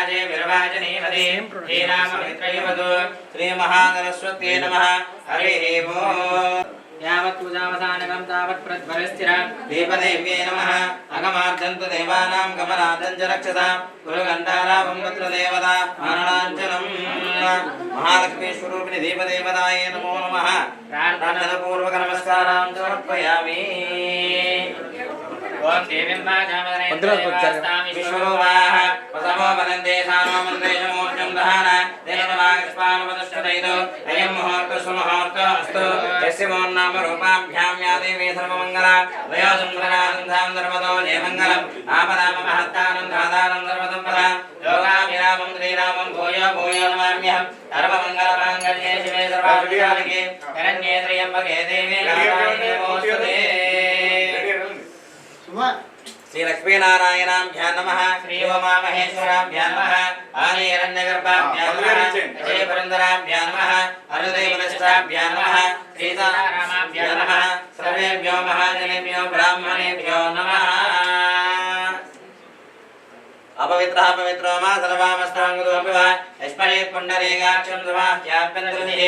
विराजे विरवाजनीमते श्रीराममित्रयुवतु श्रीमहासरस्वत्यै नमः हरिः ओम् यावत् पूजावसानकं तावत् प्रज्वलस्थिरं दीपदेव्यै नमः अगमार्जन्तु देवानां गमनादं च रक्षतां गुरुगन्धारावं तत्र देवता मारणाञ्जनं महालक्ष्मीस्वरूपिणि दीपदेवतायै नमो नमः प्रार्थनापूर्वकनमस्कारां समर्पयामि ओम देवीं वाचामदने विश्वरूपाः वसवो वदन्ते सानो मन्त्रेषु मूर्तिं दहान देववागस्पानुपदश्चतैतो अयं मुहूर्तः सुमुहूर्तः अस्तु यस्य नाम रूपाभ्यां या देवी सर्वमङ्गला वयो सुन्दरानन्दां सर्वतो जयमङ्गलम् आपदामहत्तानं दादानं सर्वतं पदा योगाभिरामं श्रीरामं भूयो भूयो नमाम्यहं सर्वमङ्गलमाङ्गल्ये शिवे सर्वाभिसाधिके शरण्ये त्र्यम्बके देवी नारायणे नमोस्तुते श्री लक्ष्मीनारायणाभ्यां नमः श्री उमामहेश्वराभ्यां नमः आदिहिरण्यगर्भाभ्यां नमः जय पुरन्दराभ्यां नमः अनुदेवदष्टाभ्यां नमः सीतारामाभ्यां नमः सर्वेभ्यो महाजनेभ्यो ब्राह्मणेभ्यो नमः अपवित्रः पवित्रो मा सर्वामस्ताङ्गदोऽपि वा यस्मरेत् पुण्डरीकाक्षं समाह्याभ्यन्तर्निः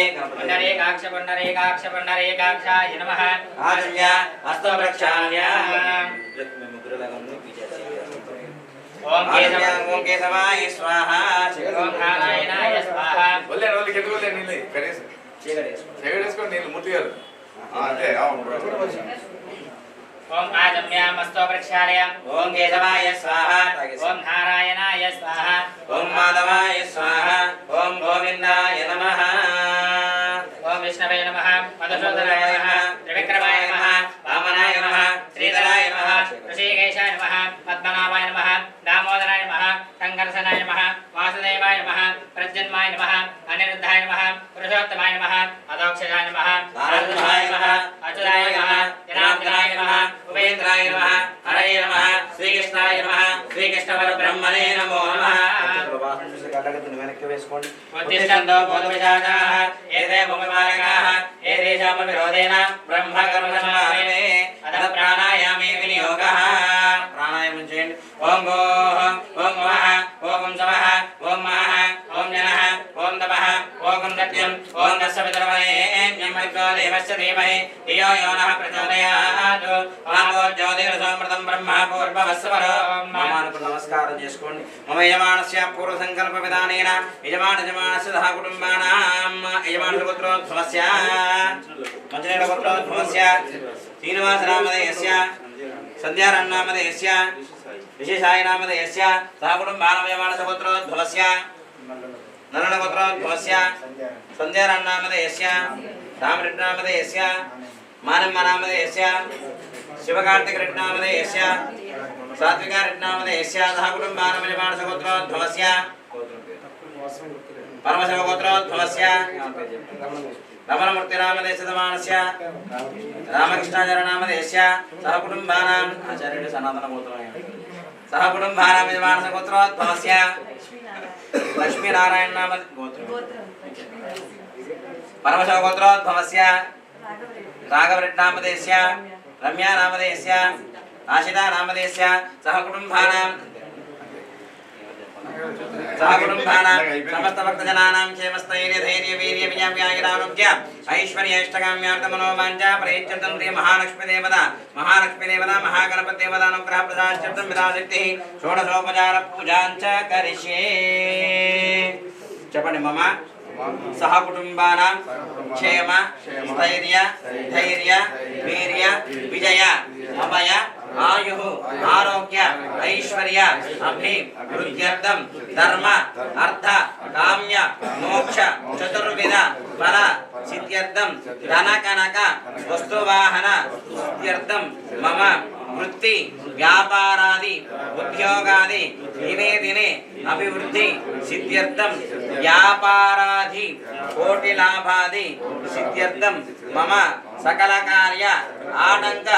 पुण्डरीकाक्षाय नमः आचम्य हस्तो प्रक्षाल्य ओम केशवाय स्वाहा ओम नारायणाय स्वाहा बोले रोली के बोले नीले करेस चेगड़ेसको नीले मुट्टियाరు అంతే అవును ओम आजम्यामस्तो प्रक्षालय ओम केशवाय स्वाहा ओम नारायणाय स्वाहा ओम माधवाय स्वाहा ओम गोविंदाय नमः ओम विष्णवे नमः मधुसूदनाय नमः त्रिविक्रमाय नमः वामनाय नमः श्रीधराय नमः ऋषिकेशाय नमः पद्मनाभाय नमः दामोदराय नमः संकर्षणाय नमः वासुदेवाय नमः प्रद्युम्नाय नमः अनिरुद्धाय नमः पुरुषोत्तमाय नमः अधोक्षजाय नमः नारदाय नमः अच्युताय नमः जनार्दनाय नमः उपेन्द्राय नमः हरये नमः श्रीकृष्णाय नमः श्रीकृष्णपरब्रह्मणे नमो नमः उत्तिष्ठन्तो बोधविशाखाः एते भूमिमार्गाः एतेषां विरोधेन ब्रह्मकर्मसमापने अतः प्राणायामे विनियोगः प्राणायामं चेत् ओम गोः ओम वः ओम समः ओम महः ओम जनः ओम तपः ओम सत्यम् ओम तस्य पितरवरेण्यं भर्गो देवस्य धीमहि धियो यो नः प्रचोदयात् मामो ज्योतिरसोमृतं ब्रह्म पूर्ववस्वरो मामानुకు నమస్కారం చేసుకోండి మమ యజమానస్య పూర్వ సంకల్ప విధానేన యజమానస్య సహ కుటుంబానాం యజమానస్య పుత్రోద్భవస్య మంజనేల పుత్రోద్భవస్య శ్రీనివాస నామధేయస్య సంధ్యారాణామధేయస్య విశేషాయ నామధేయస్య సహ కుటుంబానాం యజమానస్య పుత్రోద్భవస్య నరణ పుత్రోద్భవస్య సంధ్యారాణామధేయస్య రామరెడ్డినామధేయస్య మానమ్మ నామధేయస్య शिवकार्तिकरेड्डिनामधेयस्य सात्विकारेड्डिनामधेयस्य सह कुटुम्बानां यजमानस्य गोत्रोद्भवस्य परमशिवगोत्रोद्भवस्य रमणमूर्तिनामधेयस्य समानस्य रामकृष्णाचार्यनामधेयस्य सह कुटुम्बानां आचार्युडे सनातनगोत्रोय सह कुटुम्बानां यजमानस्य गोत्रोद्भवस्य लक्ष्मीनारायणनाम गोत्र परमशिवगोत्रोद्भवस्य राघवरेड्डिनामधेयस्य रम्या नामधेयस्य आशिता नामधेयस्य सह कुटुम्बानां समस्त भक्तजनानां क्षेमस्थैर्य धैर्य वीर्य विजयारोग्य ऐश्वर्य इष्टकाम्यार्थमनोवाञ्छा प्रयच्छन्तं श्री महालक्ष्मी देवता महागणपति देवतानुग्रह प्रसादार्थं विराजक्तिः षोडशोपचार पूजां च करिष्ये చెప్పండి मम सह कुटुंबानां क्षेम स्थैर्य धैर्य वीर्य विजय अभय आयुः आरोग्य ऐश्वर्य अभिवृद्ध्यर्थं धर्म अर्थ काम्य मोक्ष चतुर्विध फल सिद्ध्यर्थं धन कनक वस्तुवाहन सिद्ध्यर्थं मम वृत्ति व्यापारादि उद्योगादि दिने दिने अभिवृद्धि सिद्ध्यर्थं व्यापारादि कोटि लाभादि सिद्ध्यर्थं मम सकल कार्य आटंक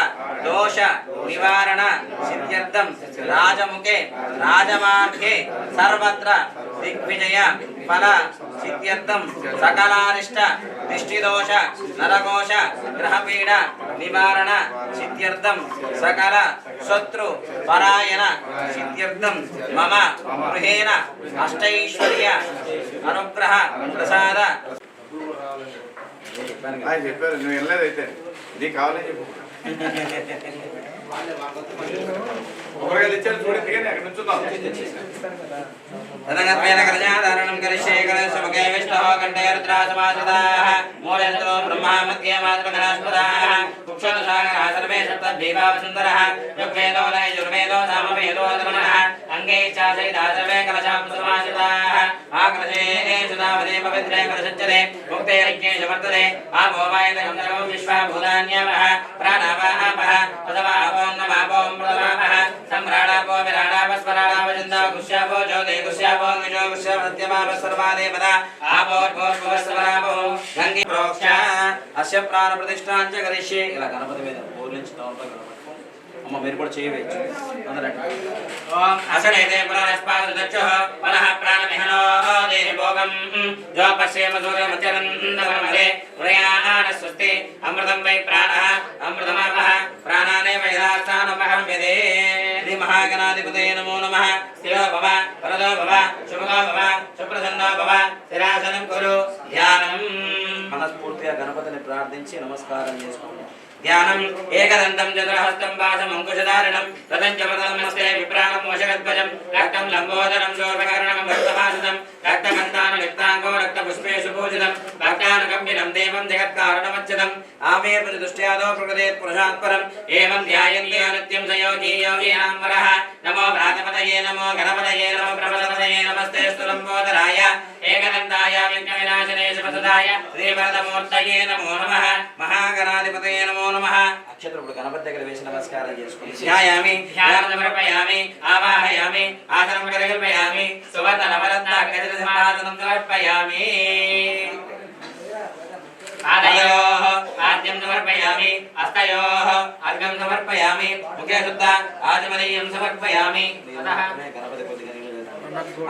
दोष निवारण सिद्ध्यर्थं राजमुखे राजमार्गे सर्वत्र दिग्विजय फल सिद्ध्यर्थं सकलारिष्ट दृष्टिदोष नरकोश ग्रहपीड निवारण सिद्ध्यर्थं सकल शत्रु परायण सिद्ध्यर्थं मम गृहे గణపతేన అష్టైశ్వర్య అనుగ్రహ ప్రసాద. చెప్పారు నువ్వు వెళ్ళలేదైతే నీకు కావాలని చెప్పు. ఒకరిగా ఇచ్చారు చూడండి అక్కడ నుంచున్నాం. తదగత్వేన కలశాధారణం కరిష్యే కలశముఖే విష్ణోః కంఠే రుద్రాసమాశ్రితాః మూలేంద్రో బ్రహ్మా మధ్యే మాతృగణాస్పదాః కుక్షోదశాఖరాः సర్వే సప్తద్వీపావసుందరः ఋగ్వేదో యజుర్వేదో సామవేదో అధర్వణः అంగైశ్చాసహితాः సర్వే కలశాంసమాశ్రితాः ఆకలశే సుధావదే పవిత్రే కలశచ్చరే ముక్తే యజ్ఞేషు వర్తతే ఆపో వాయుదగం సర్వం విశ్వాభూతాన్యావః ప్రాణావాపః తదవాపోం నమాపోం ప్రథమాపః సమ్రాడాపో విరాడాపస్వరాడాపచిందా గుష్యాపో జ్యోతే గుష్యాపో విజో గుష్యాప సత్యమాప సర్వాదేవతా ఆపోర్భోర్భువస్వరాపో గంగే ప్రోక్ష అస్య ప్రాణ ప్రతిష్ఠాంచ కరిష్యే. ఇలా గణపతి మీద బోర్లించి అమ్మ మీరు కూడా చేయవచ్చు. ఓం అసనేతే పునరస్పాదచక్షుః మనః ప్రాణమిహనో దేహి భోగం జో పశ్యేమ సూర్యమచరందమరే హృదయాన స్వస్తి అమృతం వై ప్రాణః అమృతమాపః ప్రాణానేవ యథాస్థానమహం యదే. శ్రీ మహాగణాధిపతయే నమో నమః. స్థిరో భవ వరదో భవ శుభో భవ సుప్రసన్నో భవ స్థిరాసనం కురు. ధ్యానం మనస్ఫూర్తిగా గణపతిని ప్రార్థించి నమస్కారం చేసుకోండి. ధ్యానం ఏకదంతం చతురహస్తం పాశం అంకుశధారణం రథం చమృతం నమస్తే విప్రాణం మోషగద్వజం రక్తం లంబోదరం శోర్భకర్ణం భక్తమాసుతం రక్తకంతాను లిప్తాంగో రక్తపుష్పేషు పూజితం భక్తానుకంపినం దేవం జగత్కారణమచ్యుతం ఆమేర్పతి దృష్ట్యాదో ప్రకృతేత్ పురుషాత్పరం ఏవం ధ్యాయంతే నిత్యం సయోగి యోగినాం వరః. నమో ప్రాతపతయే నమో గణపతయే నమో ప్రబలపతయే నమస్తేస్తు లంబోదరాయ ఏకదంతాయ విఘ్నవినాశనే శుభసదాయ శ్రీవరదమూర్తయే నమో నమః. మహాగణాధిపతయే నమో నమః. అక్షత్రుడు గణపతి దగ్గర వేసి నమస్కారం చేసుకుని ధ్యాయామి ధ్యానం సమర్పయామి ఆవాహయామి ఆసనం కల్పయామి సువర్ణ నవరత్నాకృతి సింహాసనం సమర్పయామి. పాదయోః ఆద్యం సమర్పయామి హస్తయోః అర్ఘ్యం సమర్పయామి ముఖే శుద్ధ ఆచమనీయం సమర్పయామి. గణపతి కొద్దిగా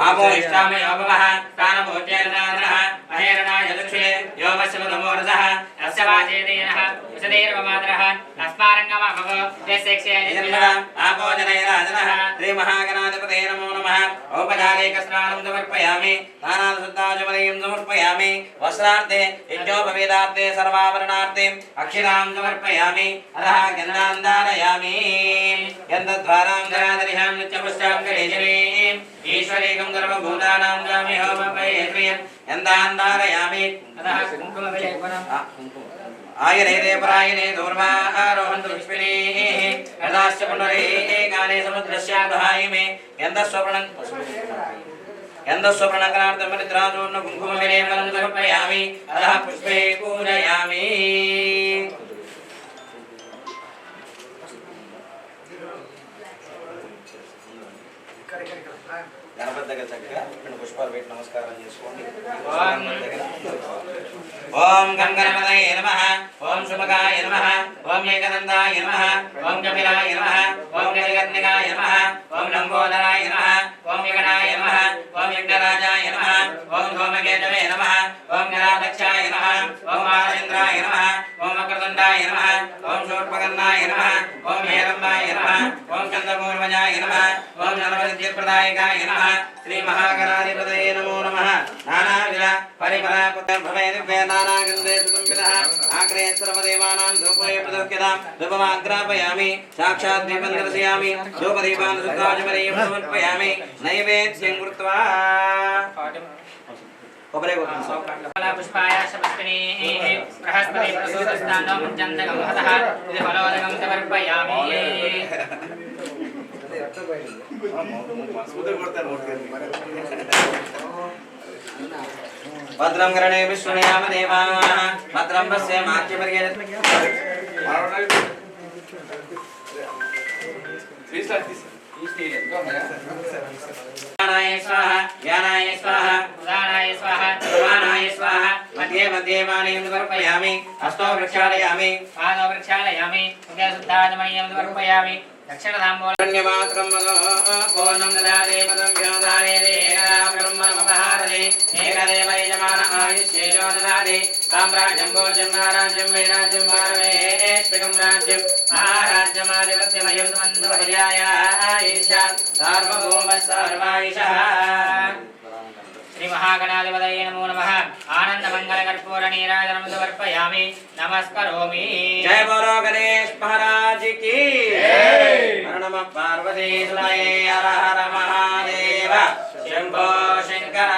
ఆపో ఇష్టామయో భవః స్థానమోచేర్నాథః మహేరణాయ దక్షే యోమస్యమదమోరసః అస్య వాచేదేనః విశదేర్వమాదరః అస్మారంగమభవ యస్యక్షేనిజనః ఆపో జనైరాజనః. శ్రీ మహాగణాధిపతయే నమో నమః. ఔపచారిక స్నానం సమర్పయామి స్నానాశుద్ధాచమనీయం సమర్పయామి. వస్త్రార్థే యజ్ఞోపవేదార్థే సర్వాభరణార్థే అక్షిరాం సమర్పయామి. అధః గంధాన్ ధారయామి. గంధద్వారాం ధరాధరిహాం నిత్యపుష్టాం కరేశరీం ఈశ్వరీకం సర్వభూతానాం గామి హోమపయేత్రియం గంధాన్ ధారయామి. అధః కుంకుమవిలేపనం ఆయనే పరాయణే దూర్వారోహంతు పుష్పిణీః యథాశ్చ పునరేకానే సముద్రస్యాధహాయిమే. గంధస్వప్రణకరార్థం పరిత్రాచూర్ణ కుంకుమవిలేపనం సమర్పయామి. అధః పుష్పే పూజయామి. గణపతి దగ్గర చక్కగా రెండు పుష్పాలు పెట్టి నమస్కారం చేసుకోండి. ఓం గం గణపతయే నమః. ఓం శుభగాయ నమః. ఓం ఏకదంతాయ నమః. ఓం కపిలాయ నమః. ఓం గజకర్ణికాయ నమః. ఓం లంబోదరాయ నమః. ఓం వికటాయ నమః. ఓం యజ్ఞరాజాయ నమః. ఓం ధూమకేతవే నమః. ఓం గణాధ్యక్షాయ నమః. ఓం బాలచంద్రాయ నమః. ఓం వక్రతుండాయ నమః. ఓం శూర్పకర్ణాయ నమః. ఓం హేరంబాయ నమః. ఓం చంద్రపూర్వజాయ నమః. ఓం నరవద్యప్రదాయకాయ నమః. శ్రీ మహాగణాధిపతయే నమో నమః. నానావిధ పరిమళ పుత్రభవే దివ్య నానాగంధే సుగంభితః ఆగ్రే సర్వదేవానాం ధూపే ప్రదోక్యతాం ధూపమాగ్రాపయామి. సాక్షాత్ దీపం దర్శయామి. ధూపదీపాన్ శుద్ధాచమనీయం సమర్పయామి. నైవేద్యం కృత్వా పుష్పాయ పుష్పిణీః బృహస్పతి ప్రసూతస్థానో ముజ్జంతకం హతః ఇది ఫలోదకం సమర్పయామి. భద్రం కరణే విష్ణుయామ దేవాః భద్రం పశ్యేమాఖ్యపర్యే. ज्ञानाय स्वाहा ज्ञानाय स्वाहा उदानाय स्वाहा समानाय स्वाहा मध्ये मध्ये पानीं समर्पयामि. हस्तो प्रक्षालयामि पादौ प्रक्षालयामि मुखे शुद्धाचमनीयं समर्पयामि. दक्षिणताम्बूलन्यमात्रं पूर्णं ददाति पदं व्योदारे देहरा ब्रह्मणमपहारते एकदेव यजमान आयुष्येजो ददाति साम्राज्यं भोज्यं महाराज्यं वैराज्यं पारमेष्टिकं राज्यं महाराज्यमाधिपत्यमयं समन्वयाय ईशा सार्वभौमः सर्वायुषः श्री महागणाधिपतये नमो नमः आनंद मंगल कर्पूर नीराजनं समर्पयामि नमस्करोमि। जय बोलो गणेश महाराज की जय। नमः पार्वती सुतये हर हर महादेव शंभो शंकर।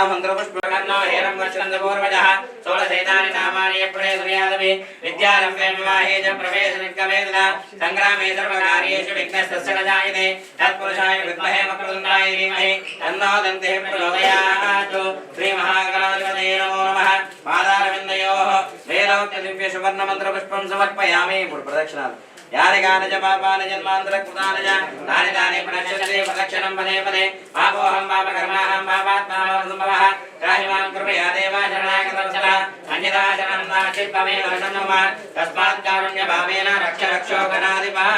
मंत्रपुष्पकर्णो हेरं वर्षन्दपूर्वजः षोडशैतानि नामानि प्रणेतुर्यादपि विद्यारम्भे विवाहे च प्रवेशनिर्गमे तदा सङ्ग्रामे सर्वकार्येषु विघ्नस्तस्य न जायते तत्पुरुषाय विद्महे वक्रतुण्डाय धीमहि तन्नो दन्तिः प्रचोदयात्। श्रीमहागणाधिपतये नमो नमः। पादारविन्दयोः वेदोक्तदिव्यसुवर्णमन्त्रपुष्पं समर्पयामि। प्रदक्षिणात् यानि कानि च पापानि जन्मान्तरकृतानि च तानि तानि प्रणश्यन्ति प्रदक्षिणं पदे पदे पापोऽहं पापकर्माहं पापात्मा संभवः त्राहि मां कृपया देवा शरणागतवत्सल अन्यथा शरणं नास्ति त्वमेव शरणं मम तस्मात् कारुण्यभावेन रक्ष रक्षो गणाधिपः।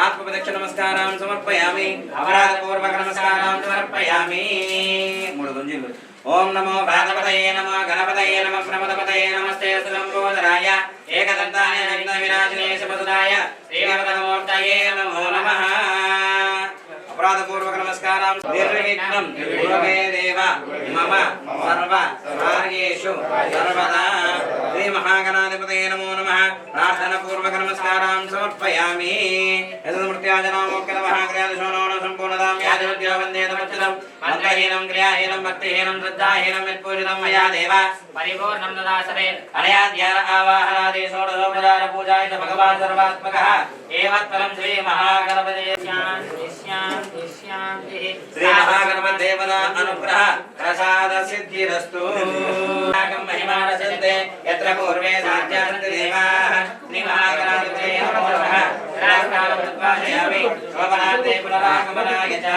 आत्मप्रदक्षिणनमस्कारान् समर्पयामि अपराधपूर्वकनमस्कारान् समर्पयामि। ओम नमो भ्रातपतये नमो गणपतये नमः प्रमदपतये नमस्ते सुलम्बोदराय एकदन्ताय विघ्नविनाशिने शुभसुदाय श्रीमदनमूर्तये नमो नमः। अपराधपूर्वक नमस्कारां निर्विघ्नं कुरुमे देव मम सर्व कार्येषु सर्वदा। श्री महागणाधिपतये नमो नमः। प्रार्थनापूर्वक नमस्कारां समर्पयामि। यदमूर्त्याजनामोक्तमहाक्रियादिशोनो सम्पूर्णतां याजनोद्यो वन्दे तमच्युतं मन्त्रहीनं क्रियाहीनं भक्तिहीनं श्रद्धाहीनं यत्पूजितं मया देव परिपूर्णं ददासते अनया ध्यान आवाहनादि षोडशोपचार पूजाय च भगवान् सर्वात्मकः एवत्परं श्री महागणपतये शान्ति शान्ति शान्तिः। श्री महागणपतिदेवता अनुग्रह प्रसाद सिद्धिरस्तु। महिमानसन्ते यत्र पूर्वे साध्यासन्ति देवाः श्री महागणाधिपतये नमो नमः। राजकालं उद्वासयामि शोभनार्थे पुनरागमनाय च।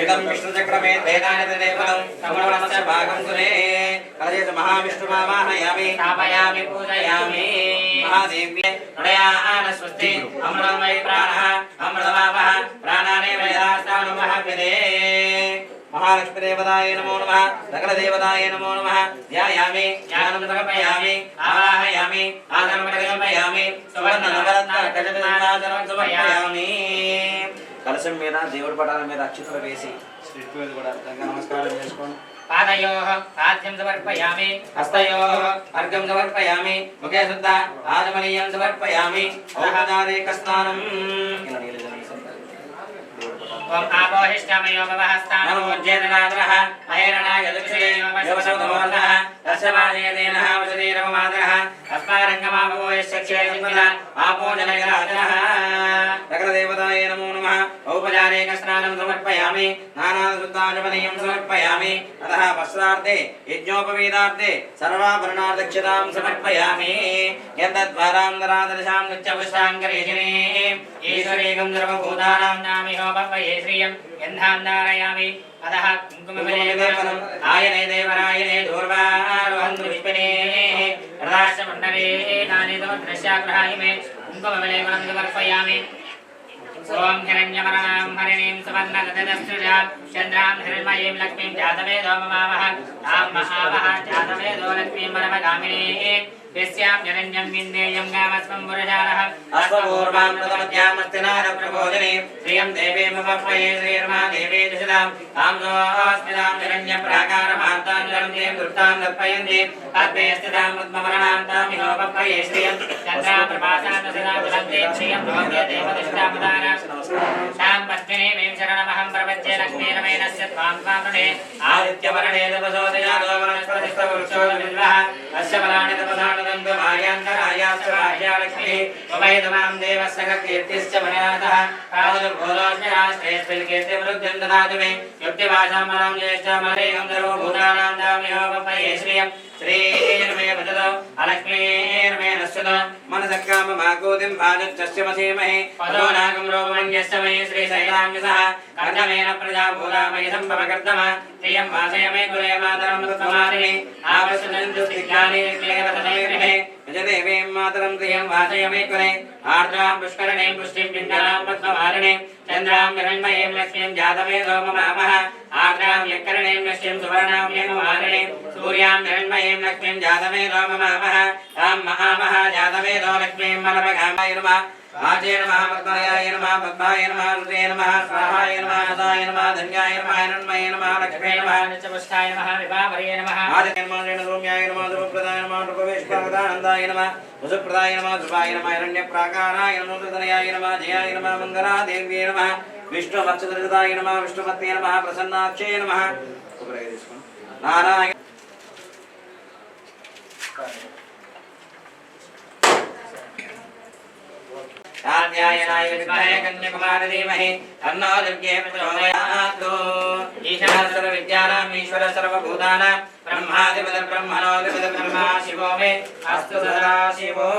इदं विष्णुचक्रमे वेदान्तदेवतं समणस्य भागं सुने कलयेत महाविष्णुमावाहयामि स्थापयामि पूजयामि। महादेव्ये नडयान स्वस्ति अमृतमयि प्राणः अमृतमापः प्राणाने वेदास्तानुमहाविदे। महालक्ष्मीदेवताय नमो नमः। सकलदेवताय नमो नमः। ध्यायामि ज्ञानं समर्पयामि आवाहयामि आदरं समर्पयामि सुवर्णनवरत्नकजनादनं समर्पयामि। कलशं మీద దేవుడి పటాల మీద అక్షతలు వేసి స్ట్రిట్ మీద కూడా నమస్కారం చేసుకోండి। పాదయోః పాద్యం సమర్పయామి హస్తయోః అర్ఘ్యం సమర్పయామి ముఖే శుద్ధ ఆచమనీయం సమర్పయామి ఔపచారిక స్నానం। ओम आपोहिष्ठामयो भवहस्तानमोज्जेदनाद्रः अहेरणाय दुक्षेयो वशवसवदमोर्धः तस्यवाजेदेनः वसुधीरवमादरः अस्मारङ्गमापो यश्चक्षेजिन्विल आपोजनयराजनः। सकलदेवताय नमो नमः। औपचारिकस्नानं समर्पयामि नानाशुद्धाचमनीयं समर्पयामि। अतः वस्त्रार्थे यज्ञोपवीतार्थे सर्वाभरणादक्षतां समर्पयामि। यद्द्वारान्तरादर्शां नित्यपुष्टाङ्करेशिने ईश्वरेकं सर्वभूतानां नामिहोपवये श्रियं गन्धां धारयामि। अतः कुङ्कुमविलेपनम् आयने देवरायने दूर्वारोहन्तु विष्णुने रदाश्चमण्डले नानि दृश्याग्रहाय मे कुङ्कुमविलेपनं समर्पयामि। ओम हिरण्यवर्णां हरिणीं सुवर्णगददस्त्रिजां चन्द्रां हिरण्मयीं लक्ष्मीं जातवेदो ममावः तां महावः जातवेदो लक्ष्मीं परमगामिनीं यस्यां हिरण्यं विन्देयं गामस्वं पुरुषारः अश्वपूर्वां प्रथमध्यामस्तिनारप्रबोधिनी श्रियं देवी ममप्वये श्रीर्मा देवी दुषदां तां सोऽस्मितां हिरण्यप्राकारमार्तां दें दुर्तां लप्पयन्ति तद्वे स्थितां पद्मवर्णां तामिहोपप्वये श्रियं चन्द्रां प्रभासां दशदां जलन्ते श्रियं भवत्ये देवदुष्टापदान शां पद्मिनीं शरणमहं प्रपद्ये लक्ष्मीरमेणस्य त्वां त्वामृणे आदित्यवर्णे तपसोदयादो वनस्पतिस्तवृक्षोदविद्वः अस्य बलानि तपसानुदन्तमार्यान्तरायाश्चराह्या लक्ष्मीः उभयतमां देवस्य कीर्तिश्च मनातः प्रादुर्भूतोऽस्मि राष्ट्रेऽस्मिन् कीर्तिवृद्धिं ददातु मे युक्तिभाषां मनं ज्येष्ठमलेकं सर्वभूतानां दाम्योपपये श्रियं श्रीर्मे भजतो अलक्ष्मीर्मे नश्यतो मनसक्काममाकोतिं भाजच्चस्य मसीमहे पदो नागं रोमण्यस्य मयि श्रीशैलाम्यसः कर्दमेन प्रजाभूतामयि सम्भवकर्दम श्रियं वासय मे कुले मातरं कृतमारिणे आवश्यकं दुष्टिज्ञाने क्लेशतने गृहे దేవీం మాతరం శ్రియం వాచయమేశ్వరే ఆర్ద్రాం పుష్కరణీం పుష్టిం పింగళాం పద్మవారిణీం చంద్రాం హిరణ్మయీం లక్ష్మీం జాతవేదో మమామహ ఆగ్రాం యక్కరణీం లక్ష్మీం సువర్ణాం యమవారిణీం సూర్యాం హిరణ్మయీం లక్ష్మీం జాతవేదో మమామహ తాం మహామహ జాతవేదో లక్ష్మీం మనపగామాయ నమః ఆజయ నమః పద్మాయ నమః పద్మాయ నమః రుద్రే నమః స్వాహాయ నమః హదాయ నమః ధన్యాయ నమః హిరణ్మయ నమః లక్ష్మీ నమః నిత్యపుష్టాయ నమః విభావరే నమః ఆదిత్య నమః రేణురూమ్యాయ నమః ధ్రువప్రదాయ నమః ధ్రువవేష్పాదానందాయ నమః వసుప్రదాయ నమః ధ్రువాయ నమః హిరణ్యప్రాకారాయ నమః ధనయాయ నమః జయాయ నమః మంగళాదేవ్యే నమః విష్ణువత్సదృతాయ నమః విష్ణుపత్నే నమః ప్రసన్నాక్షే నమః నారాయణ कात्यायनाय विद्महे कन्याकुमारी धीमहि तन्नो दुर्गे प्रचोदयात् ईशान सर्वविद्यानाम् ईश्वर सर्वभूतानां ब्रह्माधिपति ब्रह्मणोऽधिपति ब्रह्मा शिवो मे अस्तु सदा शिवो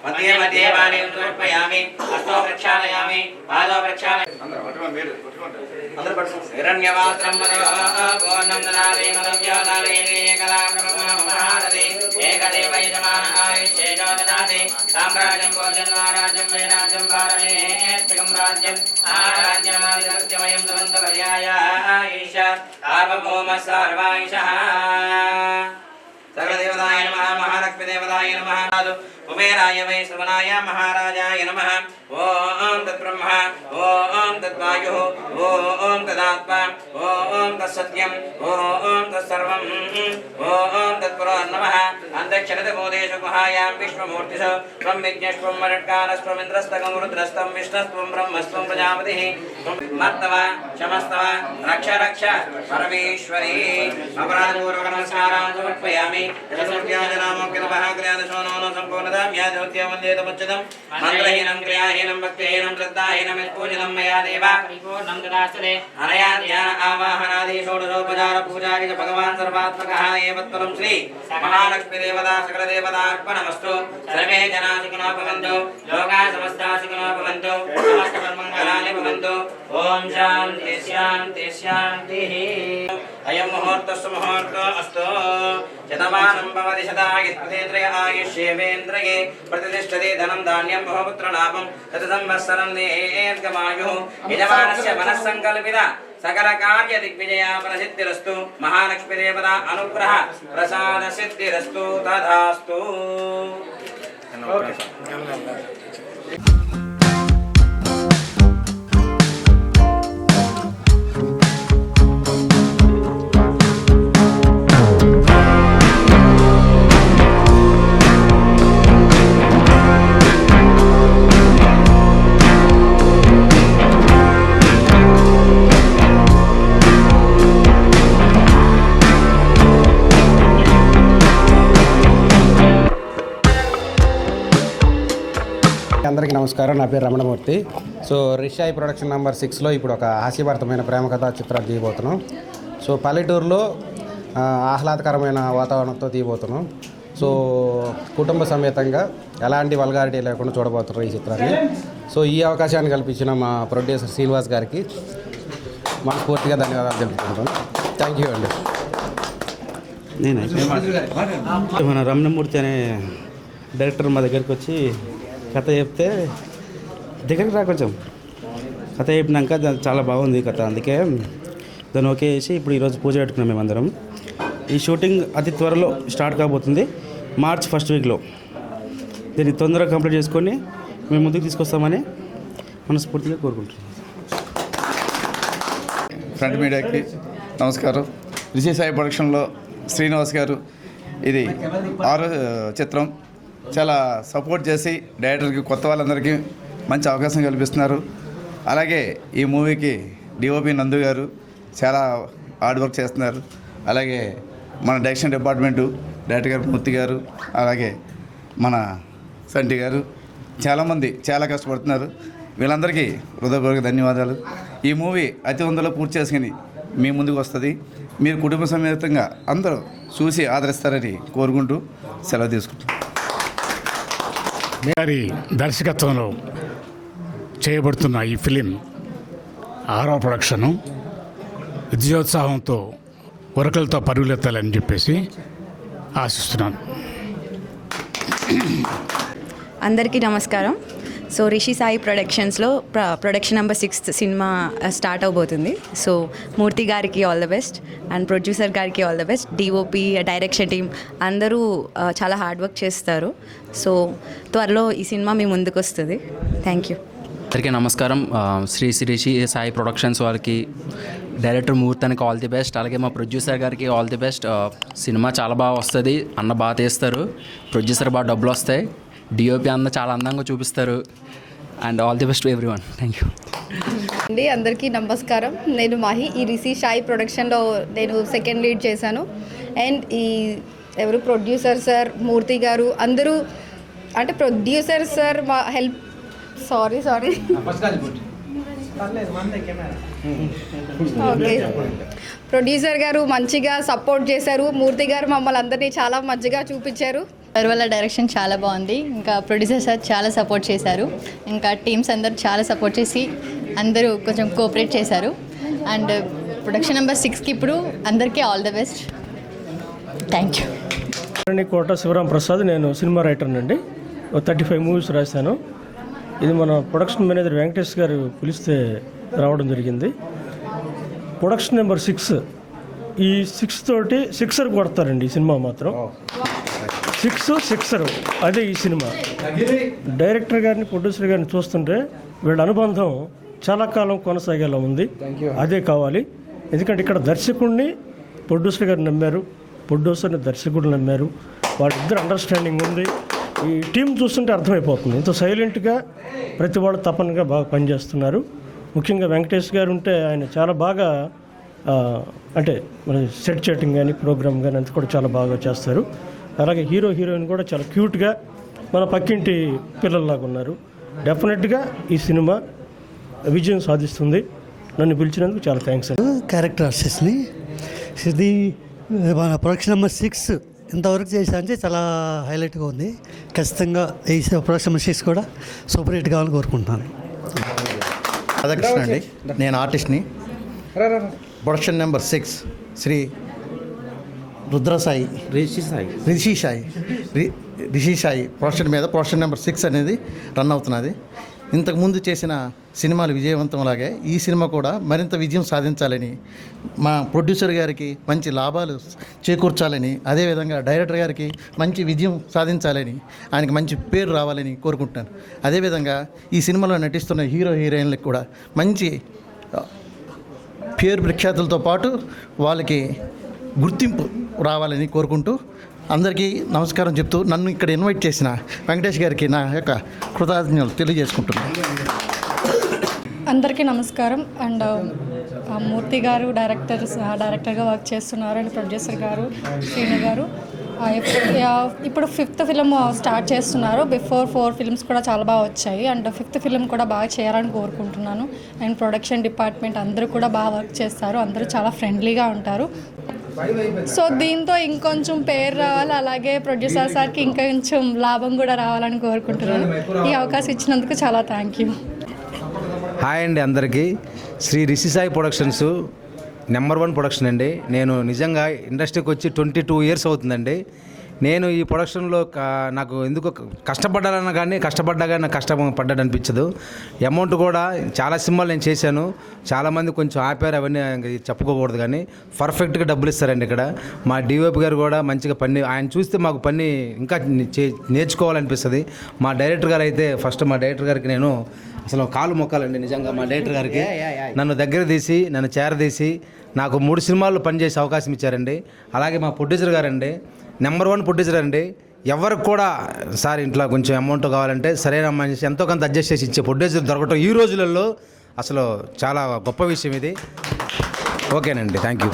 मध्ये मध्ये वाणी समर्पयामि हस्तो प्रक्षालयामि पादो प्रक्षालयामि हिरण्यवात्रं पूर्णं ददामि मदं योदामि एकदां महारति एकदेव यजमानः आयुष्येजो ददाति साम्राज्यं भोजन्वाराज्यं वैराज्यं पारमेत्तिकं राज्यम् आराज्यमादिसत्यमयं दुरन्तपर्याय ईशा सार्वभौमः सर्वायुषः सर्वदेवताय नमः महालक्ष्मी देवताय नमः कुबेराय वै श्रवणाय महाराजाय नमः ओम तत्ब्रह्म ओम तद्वायुः ओम तदात्मा ओम तत्सत्यम् ओम तत्सर्वम् ओम तत्पुरोर्नमः अन्तक्षरतभूतेषु गुहायां विश्वमूर्तिषु त्वं विज्ञस्त्वं मरुत्कालस्त्वम् इन्द्रस्तकं रुद्रस्त्वं विष्णुस्त्वं ब्रह्मस्त्वं प्रजापतिः मत्तव क्षमस्तव रक्ष रक्ष परमेश्वरी अपराधपूर्वकनमस्कारान् समर्पयामि यशस्याजनामोक्तिनमः क्रियादशोनो सम्पूर्णतां याजोत्यावन्देतमुच्यतं मन्त्रहीनं क्रियाहीनं भक्तिहीनं श्रद्धाहीनं यत्पूजितं मया देव परिपूर्णं तदास्तुते अनया ध्यान आवाहनादि षोडशोपचार पूजादि च भगवान् सर्वात्मकः एव त्वं श्री महालक्ष्मी देवता सकलदेवतार्पणमस्तु सर्वे जनाः सुखिनो भवन्तु लोकाः समस्ताः सुखिनो भवन्तु समस्तमङ्गलानि भवन्तु ॐ शान्ति शान्ति शान्तिः अयं मुहूर्तस्य मुहूर्तो अस्तु शतमानं भवति शतायुष्येन्द्रिय आयुष्येवेन्द्रिये प्रतिष्ठते धनं धान्यं बहुपुत्रलाभं शतसंवत्सरं दीर्घमायुः यजमानस्य मनस्सङ्कल्पिता सकल कार्य दिग्विजया प्रसिद्धिरस्तु महालक्ष्मी देवता अनुग्रह प्रसाद सिद्धिरस्तु तथास्तु అందరికీ నమస్కారం. నా పేరు రమణమూర్తి. సో రిషాయి ప్రొడక్షన్ నెంబర్ 6లో ఇప్పుడు ఒక హాస్యభరితమైన ప్రేమ కథా చిత్రాలు తీయబోతున్నాం. సో పల్లెటూరులో ఆహ్లాదకరమైన వాతావరణంతో తీయబోతున్నాం. సో కుటుంబ సమేతంగా ఎలాంటి వల్గారిటీ లేకుండా చూడబోతున్నాం ఈ చిత్రాన్ని. సో ఈ అవకాశాన్ని కల్పించిన మా ప్రొడ్యూసర్ శ్రీనివాస్ గారికి మనస్ఫూర్తిగా ధన్యవాదాలు తెలుపుకుంటాను. థ్యాంక్ యూ అండి. మన రమణమూర్తి అనే డైరెక్టర్ మా దగ్గరికి వచ్చి కథ చెప్తే దగ్గరికి రా కొంచెం కథ చెప్పినాక చాలా బాగుంది కథ, అందుకే దాన్ని ఓకే చేసి ఇప్పుడు ఈరోజు పూజ పెట్టుకున్నాం మేమందరం. ఈ షూటింగ్ అతి త్వరలో స్టార్ట్ కాబోతుంది, మార్చ్ ఫస్ట్ వీక్లో. దీన్ని తొందరగా కంప్లీట్ చేసుకొని మేము ముందుకు తీసుకొస్తామని మనస్ఫూర్తిగా కోరుకుంటున్నాం. ఫ్రంట్ మీడియాకి నమస్కారం. రిషి సాయి ప్రొడక్షన్లో శ్రీనివాస్ గారు ఇది 6వ చిత్రం. చాలా సపోర్ట్ చేసి డైరెక్టర్కి, కొత్త వాళ్ళందరికీ మంచి అవకాశం కల్పిస్తున్నారు. అలాగే ఈ మూవీకి డిఓపి నందు గారు చాలా హార్డ్ వర్క్ చేస్తున్నారు. అలాగే మన డైరెక్షన్ డిపార్ట్మెంటు డైరెక్టర్ గారు మూర్తి గారు, అలాగే మన సంటి గారు, చాలామంది చాలా కష్టపడుతున్నారు. వీళ్ళందరికీ హృదయపూర్వక ధన్యవాదాలు. ఈ మూవీ అతి తొందరలో పూర్తి చేసుకుని మీ ముందుకు వస్తుంది. మీరు కుటుంబ సమేతంగా అందరూ చూసి ఆదరిస్తారని కోరుకుంటూ సెలవు తీసుకుంటాం. గారి దర్శకత్వంలో చేయబడుతున్న ఈ ఫిలిం 6వ ప్రొడక్షను విద్యోత్సాహంతో ఉరకలతో పరుగులెత్తాలని చెప్పేసి ఆశిస్తున్నాను. అందరికీ నమస్కారం. సో రిషి సాయి ప్రొడక్షన్స్లో ప్రొడక్షన్ నెంబర్ 6 సినిమా స్టార్ట్ అవబోతుంది. సో మూర్తి గారికి all the best and producer గారికి all the best. DOP, direction team అందరూ చాలా హార్డ్ వర్క్ చేస్తారు. సో త్వరలో ఈ సినిమా మీ ముందుకు వస్తుంది. Thank you. అందరికీ నమస్కారం. శ్రీ రిషి సాయి ప్రొడక్షన్స్ వారికి, డైరెక్టర్ మూర్తానికి ఆల్ ది బెస్ట్. అలాగే మా ప్రొడ్యూసర్ గారికి ఆల్ ది బెస్ట్. సినిమా చాలా బాగా వస్తుంది, అన్న బాగా తీస్తారు, ప్రొడ్యూసర్ బాగా డబ్బులు వస్తాయి, డిఓపి అన్న చాలా అందంగా చూపిస్తారు. And all the best to every one. Thank you అండి. అందరికీ నమస్కారం. నేను మాహి. ఈ రిషి సాయి ప్రొడక్షన్లో నేను సెకండ్ లీడ్ చేశాను. అండ్ ఈ ఎవరు ప్రొడ్యూసర్ సార్, మూర్తి గారు అందరూ, అంటే ప్రొడ్యూసర్ సార్ మా హెల్ప్ సారీ ఓకే, ప్రొడ్యూసర్ గారు మంచిగా సపోర్ట్ చేశారు. మూర్తి గారు మమ్మల్ని అందరినీ చాలా మంచిగా చూపించారు. సార్ వాళ్ళ డైరెక్షన్ చాలా బాగుంది. ఇంకా ప్రొడ్యూసర్ సార్ చాలా సపోర్ట్ చేశారు. ఇంకా టీమ్స్ అందరూ చాలా సపోర్ట్ చేసి అందరూ కొంచెం కోఆపరేట్ చేశారు. అండ్ ప్రొడక్షన్ నెంబర్ 6కి ఇప్పుడు అందరికీ all the best. Thank you. Kota Sivaram Prasad. నేను సినిమా రైటర్ అండి. 35 మూవీస్ రాశాను. ఇది మన ప్రొడక్షన్ మేనేజర్ వెంకటేష్ గారు పిలిస్తే రావడం జరిగింది. ప్రొడక్షన్ నెంబర్ 6, ఈ 6 తోటి సిక్సర్ కొడతారండి ఈ సినిమా మాత్రం. 6 సిక్సర్ అదే ఈ సినిమా. డైరెక్టర్ గారిని, ప్రొడ్యూసర్ గారిని చూస్తుంటే వీళ్ళ అనుబంధం చాలా కాలం కొనసాగేలా ఉంది. అదే కావాలి. ఎందుకంటే ఇక్కడ దర్శకుడిని ప్రొడ్యూసర్ గారిని నమ్మారు, ప్రొడ్యూసర్ని దర్శకుడు నమ్మారు. వాళ్ళిద్దరు అండర్స్టాండింగ్ ఉంది. ఈ టీం చూస్తుంటే అర్థమైపోతుంది. ఇంత సైలెంట్గా ప్రతి వాళ్ళు తపనగా బాగా పనిచేస్తున్నారు. ముఖ్యంగా వెంకటేష్ గారు ఉంటే ఆయన చాలా బాగా అంటే మన సెట్ చేయటం కానీ, ప్రోగ్రామ్ కానీ అంతా కూడా చాలా బాగా చేస్తారు. అలాగే హీరో హీరోయిన్ కూడా చాలా క్యూట్గా మన పక్కింటి పిల్లల్లాగా ఉన్నారు. డెఫినెట్గా ఈ సినిమా విజయం సాధిస్తుంది. నన్ను పిలిచినందుకు చాలా థ్యాంక్స్ అండి. క్యారెక్టర్ ఆర్టిస్ట్ని ఇది మన ప్రొడక్షన్ నెంబర్ 6 ఇంతవరకు చేశానంటే చాలా హైలైట్గా ఉంది. ఖచ్చితంగా ఈ ప్రొడక్షన్ నెంబర్ 6 కూడా సూపర్ హిట్ కావాలని కోరుకుంటున్నాను. రాధాకృష్ణ అండి, నేను ఆర్టిస్ట్ని. Production number 6 Shri Rudrasai Rishi Sai production మీద ప్రొడక్షన్ నెంబర్ 6 అనేది రన్ అవుతున్నది. ఇంతకుముందు చేసిన సినిమాలు విజయవంతంలాగే ఈ సినిమా కూడా మరింత విజయం సాధించాలని, మా ప్రొడ్యూసర్ గారికి మంచి లాభాలు చేకూర్చాలని, అదేవిధంగా డైరెక్టర్ గారికి మంచి విజయం సాధించాలని, ఆయనకి మంచి పేరు రావాలని కోరుకుంటున్నాను. అదేవిధంగా ఈ సినిమాలో నటిస్తున్న హీరో హీరోయిన్లకు కూడా మంచి పేరు ప్రఖ్యాతులతో పాటు వాళ్ళకి గుర్తింపు రావాలని కోరుకుంటూ అందరికీ నమస్కారం చెప్తూ నన్ను ఇక్కడ ఇన్వైట్ చేసిన వెంకటేష్ గారికి నా యొక్క కృతజ్ఞతలు తెలియజేసుకుంటున్నాను. అందరికీ నమస్కారం. అండ్ మూర్తి గారు డైరెక్టర్గా వర్క్ చేస్తున్నారు. అండ్ ప్రొడ్యూసర్ గారు శ్రీను గారు ఇప్పుడు 5th ఫిలిం స్టార్ట్ చేస్తున్నారు. బిఫోర్ 4 ఫిల్మ్స్ కూడా చాలా బాగా వచ్చాయి. అండ్ 5th ఫిలిం కూడా బాగా చేయాలని కోరుకుంటున్నాను. అండ్ ప్రొడక్షన్ డిపార్ట్మెంట్ అందరూ కూడా బాగా వర్క్ చేస్తారు. అందరూ చాలా ఫ్రెండ్లీగా ఉంటారు. సో దీంతో ఇంకొంచెం పేరు రావాలి, అలాగే ప్రొడ్యూసర్ సార్కి ఇంకొంచెం లాభం కూడా రావాలని కోరుకుంటున్నాను. ఈ అవకాశం ఇచ్చినందుకు చాలా థ్యాంక్ యూ. హాయ్ అండి అందరికీ. Sri Rishi Sai productions number 1 production అండి. నేను నిజంగా ఇండస్ట్రీకి వచ్చి 22 ఇయర్స్ అవుతుందండి. నేను ఈ ప్రొడక్షన్లో నాకు ఎందుకు కష్టపడ్డానన్నా కానీ కష్టపడ్డా కానీ నాకు కష్టపడ్డాడు అనిపించదు. అమౌంట్ కూడా చాలా సినిమాలు నేను చేశాను, చాలామంది కొంచెం ఆపారు, అవన్నీ చెప్పుకోకూడదు, కానీ పర్ఫెక్ట్గా డబ్బులు ఇస్తారండి ఇక్కడ. మా డిఓపి గారు కూడా మంచిగా పని, ఆయన చూస్తే మాకు పని ఇంకా నేర్చుకోవాలనిపిస్తుంది. మా డైరెక్టర్ గారు అయితే ఫస్ట్ మా డైరెక్టర్ గారికి నేను అసలు కాలు మొక్కాలండి నిజంగా. మా డైరెక్టర్ గారికి నన్ను దగ్గర తీసి నన్ను చేరదీసి నాకు 3 సినిమాల్లో పనిచేసే అవకాశం ఇచ్చారండి. అలాగే మా ప్రొడ్యూసర్ గారండి, నెంబర్ 1 ప్రొడ్యూసర్ అండి. ఎవరికి కూడా సార్ ఇంట్లో కొంచెం అమౌంట్ కావాలంటే సరైన మనిషి ఎంతో కొంత అడ్జస్ట్ చేసి ఇచ్చే ప్రొడ్యూసర్ దొరకటం ఈ రోజులలో అసలు చాలా గొప్ప విషయం ఇది. ఓకేనండి, థ్యాంక్ యూ.